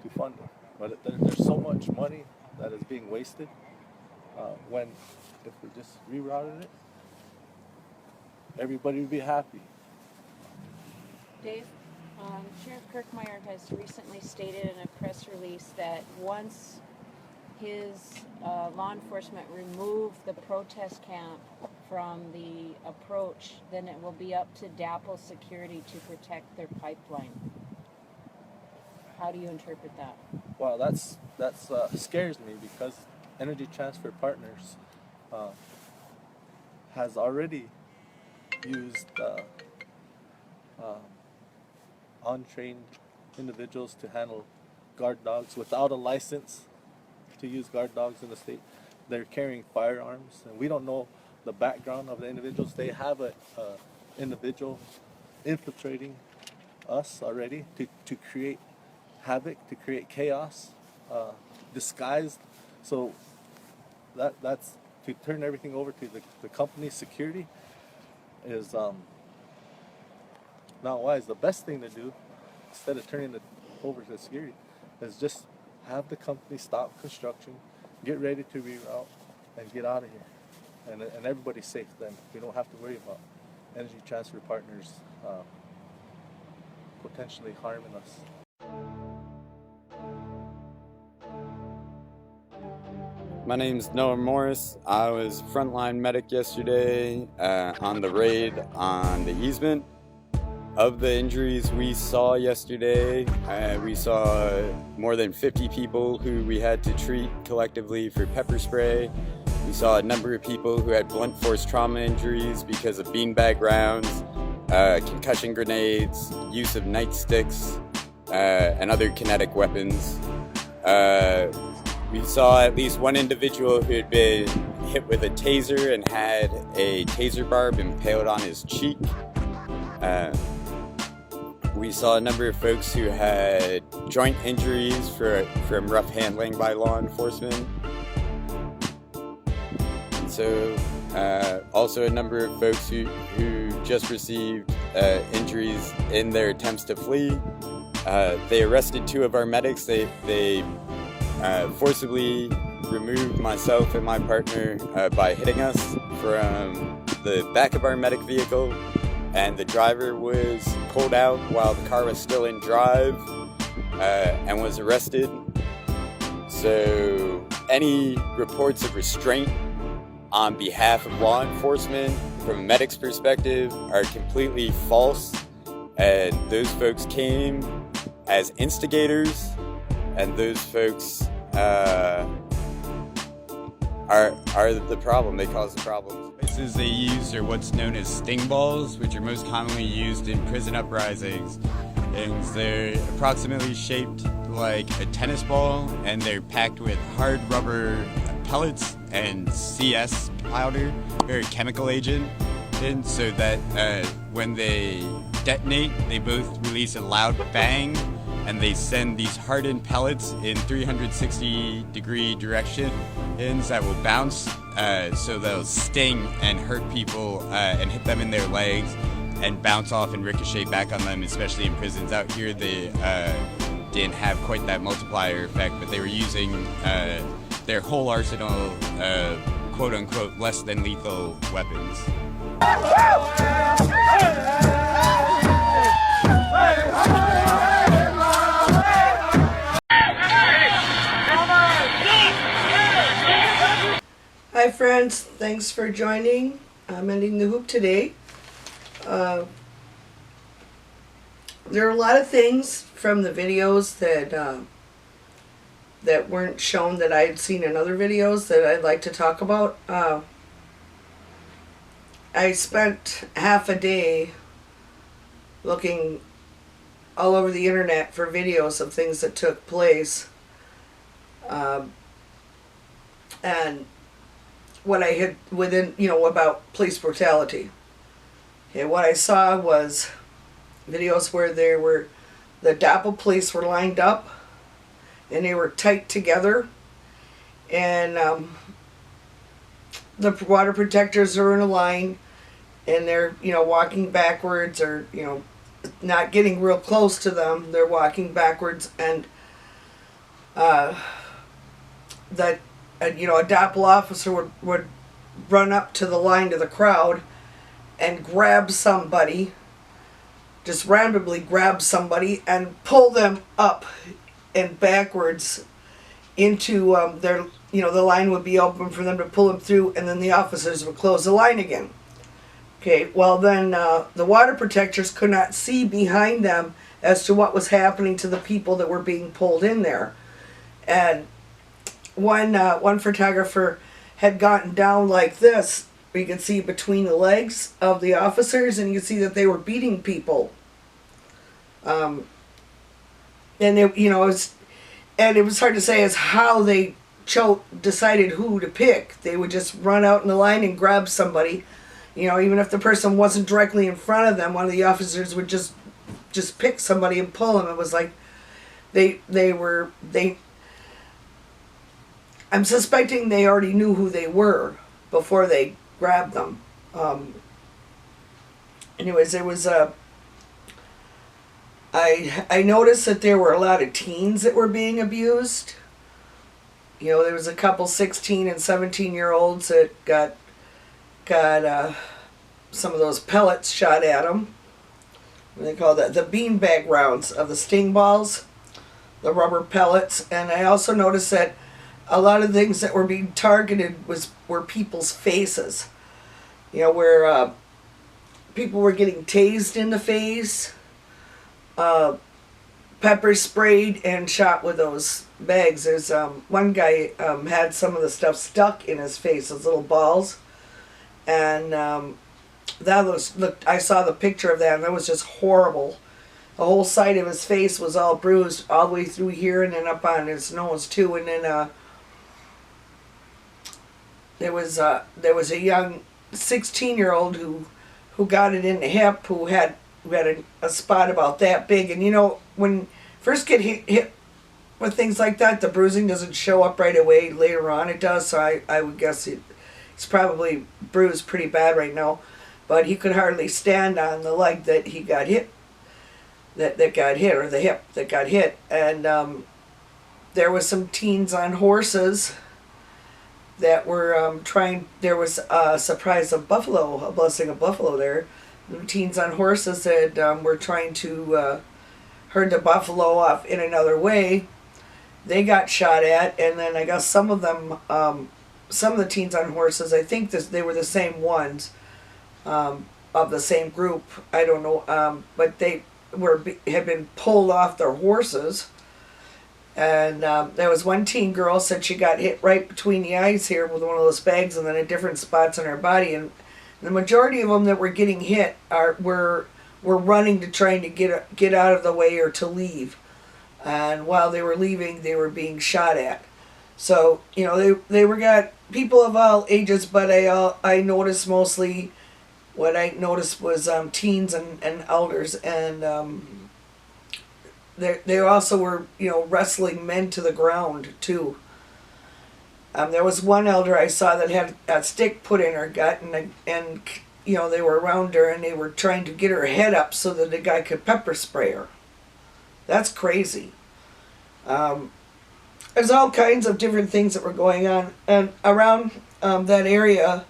[SPEAKER 5] to fund it. But there's so much money that is being wasted when if we just rerouted it, everybody would be happy.
[SPEAKER 9] Dave, Sheriff Kirkmeyer has recently stated in a press release that once his law enforcement remove the protest camp from the approach, then it will be up to DAPL security to protect their pipeline. How do you interpret that?
[SPEAKER 5] Well, that's scares me because Energy Transfer Partners has already used untrained individuals to handle guard dogs without a license to use guard dogs in the state. They're carrying firearms, and we don't know the background of the individuals. They have a individual infiltrating us already to create havoc, to create chaos, disguised. So that's to turn everything over to the company's security is not wise. The best thing to do, instead of turning it over to the security, is just have the company stop construction, get ready to reroute, and get out of here. And everybody's safe then. We don't have to worry about Energy Transfer Partners potentially harming us.
[SPEAKER 14] My name's Noah Morris. I was frontline medic yesterday on the raid on the easement. Of the injuries we saw yesterday, we saw more than 50 people who we had to treat collectively for pepper spray. We saw a number of people who had blunt force trauma injuries because of beanbag rounds, concussion grenades, use of nightsticks, and other kinetic weapons. We saw at least one individual who had been hit with a taser and had a taser barb impaled on his cheek. We saw a number of folks who had joint injuries from rough handling by law enforcement. So also a number of folks who just received injuries in their attempts to flee. They arrested 2 of our medics. They forcibly removed myself and my partner by hitting us from the back of our medic vehicle, and the driver was pulled out while the car was still in drive and was arrested. So any reports of restraint on behalf of law enforcement from a medic's perspective are completely false, and those folks came as instigators, and those folks are the problem. They cause the problem.
[SPEAKER 15] Devices they use are what's known as sting balls, which are most commonly used in prison uprisings. And they're approximately shaped like a tennis ball, and they're packed with hard rubber pellets and CS powder, or chemical agent, and so that when they detonate, they both release a loud bang, and they send these hardened pellets in 360-degree directions that will bounce, so they'll sting and hurt people and hit them in their legs and bounce off and ricochet back on them, especially in prisons. Out here, they didn't have quite that multiplier effect, but they were using their whole arsenal of quote-unquote less than lethal weapons.
[SPEAKER 16] Hi friends, thanks for joining. I'm ending the hoop today. There are a lot of things from the videos that weren't shown that I had seen in other videos that I'd like to talk about. I spent half a day looking all over the internet for videos of things that took place. And what I had within, about police brutality. Okay, what I saw was videos where the Doppel police were lined up and they were tight together, and the water protectors are in a line, and they're walking backwards, or not getting real close to them. They're walking backwards, and a Doppel officer would run up to the line to the crowd and grab somebody, just randomly grab somebody and pull them up and backwards into their, the line would be open for them to pull them through, and then the officers would close the line again. Okay, well then the water protectors could not see behind them as to what was happening to the people that were being pulled in there. And one photographer had gotten down like this. You could see between the legs of the officers, and you could see that they were beating people. And it was hard to say as how they decided who to pick. They would just run out in the line and grab somebody. You know, even if the person wasn't directly in front of them, one of the officers would just pick somebody and pull them. It was like they I'm suspecting they already knew who they were before they grabbed them. Anyways, it was I noticed that there were a lot of teens that were being abused. You know, there was a couple 16 and 17-year-olds that got some of those pellets shot at them. They call that the beanbag rounds of the sting balls, the rubber pellets. And I also noticed that a lot of things that were being targeted were people's faces. You know, where people were getting tased in the face, pepper sprayed and shot with those bags. There's one guy had some of the stuff stuck in his face, those little balls, and I saw the picture of that, and that was just horrible. The whole side of his face was all bruised all the way through here and then up on his nose too. And then there was a young 16-year-old who got it in the hip, who had a spot about that big. And you know, when first get hit with things like that, the bruising doesn't show up right away. Later on it does, so I would guess he's probably bruised pretty bad right now. But he could hardly stand on the leg that he got hit, that got hit, or the hip that got hit. And there was some teens on horses that were there was a surprise of buffalo, a blessing of buffalo there. The teens on horses that were trying to herd the buffalo off in another way. They got shot at, and then I guess some of them, some of the teens on horses, I think they were the same ones, of the same group. I don't know, but they had been pulled off their horses. And there was one teen girl said she got hit right between the eyes here with one of those bags, and then at different spots on her body. And the majority of them that were getting hit were running to trying to get out of the way or to leave. And while they were leaving, they were being shot at. So you know, they got people of all ages, but I noticed mostly, what I noticed was teens and elders, and they also were, you know, wrestling men to the ground too. There was one elder I saw that had a stick put in her gut, and you know, they were around her and they were trying to get her head up so that the guy could pepper spray her. That's crazy. There's all kinds of different things that were going on, and around that area,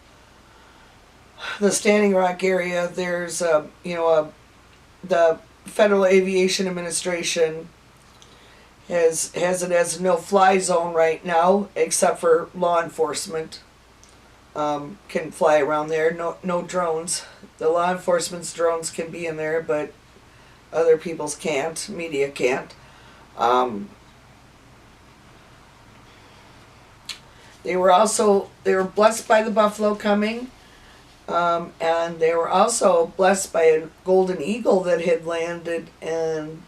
[SPEAKER 16] the Standing Rock area, there's you know, the Federal Aviation Administration has it as a no-fly zone right now, except for law enforcement can fly around there. No drones. The law enforcement's drones can be in there, but other people's can't. Media can't. They were blessed by the buffalo coming. And they were also blessed by a golden eagle that had landed and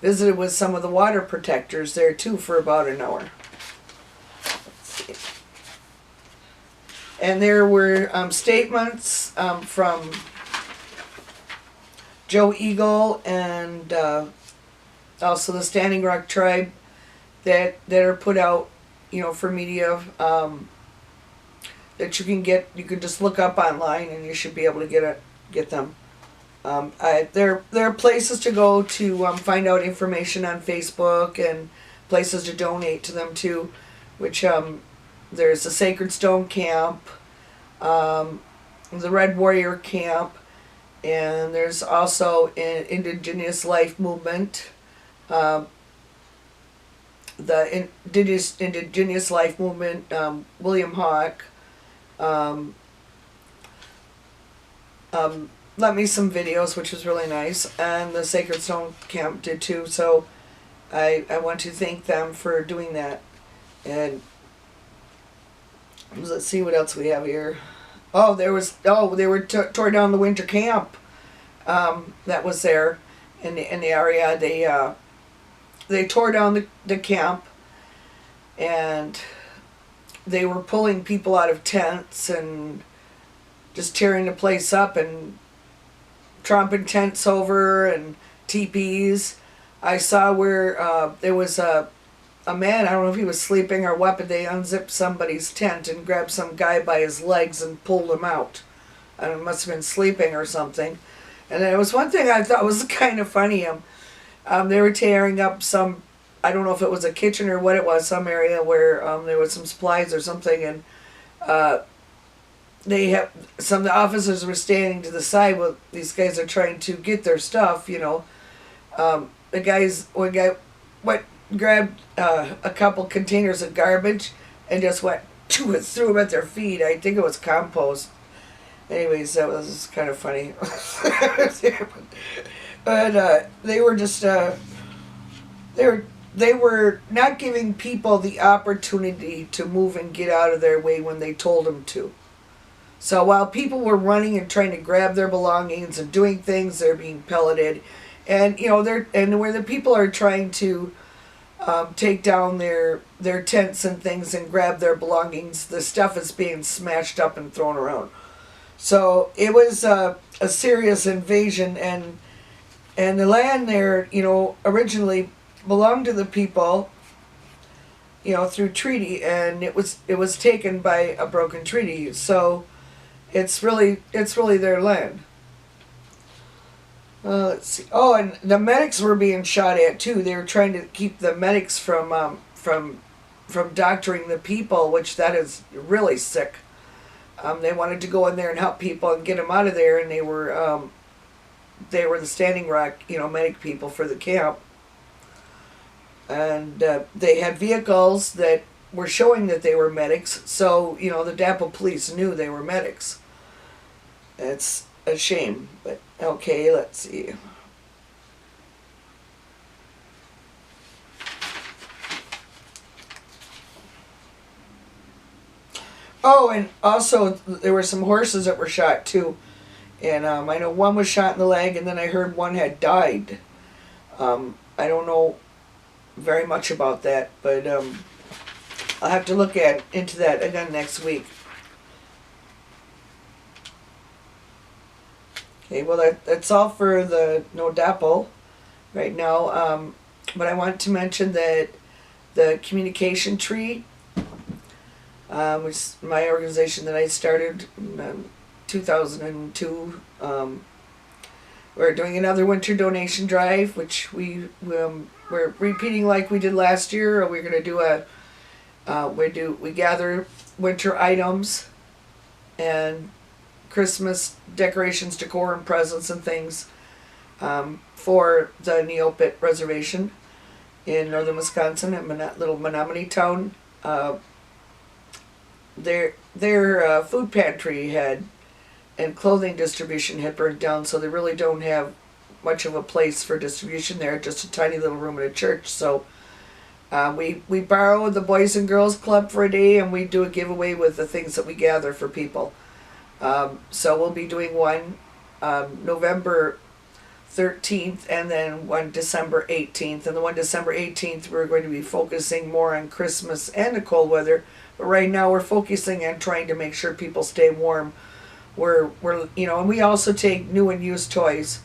[SPEAKER 16] visited with some of the water protectors there too for about an hour. Let's see. And there were statements from Joe Eagle and also the Standing Rock tribe that are put out, you know, for media. That you can just look up online, and you should be able to get them. There are places to go to find out information on Facebook, and places to donate to them too, which there's the Sacred Stone Camp, the Red Warrior Camp, and there's also an Indigenous Life Movement, the Indigenous Life Movement, William Hawk. Let me some videos, which was really nice, and the Sacred Stone Camp did too, so I want to thank them for doing that. And let's see what else we have here. They were tore down the winter camp that was there in the area. They tore down the camp, and they were pulling people out of tents and just tearing the place up and tromping tents over and teepees. I saw where there was a man, I don't know if he was sleeping or what, but they unzipped somebody's tent and grabbed some guy by his legs and pulled him out. I don't know, must have been sleeping or something. And there was one thing I thought was kind of funny. They were tearing up some, I don't know if it was a kitchen or what it was, some area where there was some supplies or something, and some of the officers were standing to the side while these guys are trying to get their stuff, you know. One guy grabbed a couple containers of garbage and just went threw them at their feet. I think it was compost. Anyways, that was kind of funny. But they were just they were not giving people the opportunity to move and get out of their way when they told them to. So while people were running and trying to grab their belongings and doing things, they're being pelleted, and you know where the people are trying to take down their tents and things and grab their belongings, the stuff is being smashed up and thrown around. So it was a serious invasion, and the land there, you know, originally belonged to the people, you know, through treaty, and it was taken by a broken treaty. So it's really their land. Let's see. Oh, and the medics were being shot at too. They were trying to keep the medics from doctoring the people, which that is really sick. They wanted to go in there and help people and get them out of there, and they were the Standing Rock, you know, medic people for the camp, and they had vehicles that were showing that they were medics. So you know, the DAPL police knew they were medics. It's a shame, but okay, let's see. Oh, and also there were some horses that were shot too. And I know one was shot in the leg, and then I heard one had died. I don't know very much about that, but I'll have to look into that again next week. Okay, well that's all for the No DAPL right now. But I want to mention that the communication tree, which is my organization that I started in 2002, we're doing another winter donation drive, which we're repeating like we did last year. Or we're going to do we gather winter items and Christmas decorations, decor, and presents and things for the Neopit Reservation in northern Wisconsin at little Menominee town. Their food pantry and clothing distribution had burned down, so they really don't have much of a place for distribution there, just a tiny little room in a church. So we borrow the Boys and Girls Club for a day, and we do a giveaway with the things that we gather for people. So we'll be doing one November 13th and then one December 18th. And the one December 18th, we're going to be focusing more on Christmas and the cold weather. But right now we're focusing on trying to make sure people stay warm. We're you know, and we also take new and used toys.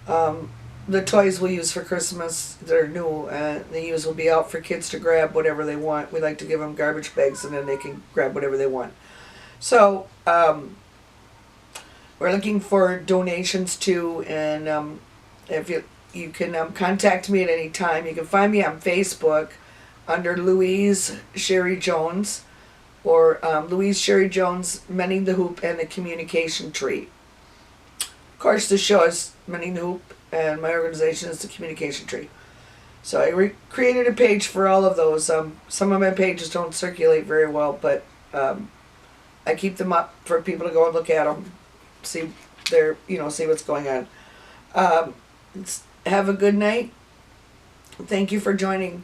[SPEAKER 16] The toys we'll use for Christmas, they're new, and the used will be out for kids to grab whatever they want. We like to give them garbage bags, and then they can grab whatever they want. So we're looking for donations too, and if you can contact me at any time. You can find me on Facebook under Louise Sherri Jones, or Louise Sherri Jones, Mending the Hoop and the Communication Tree. Of course, the show is Mending the Hoop, and my organization is the Communication Tree. So I created a page for all of those. Some of my pages don't circulate very well, but I keep them up for people to go and look at them, see what's going on. Have a good night. Thank you for joining.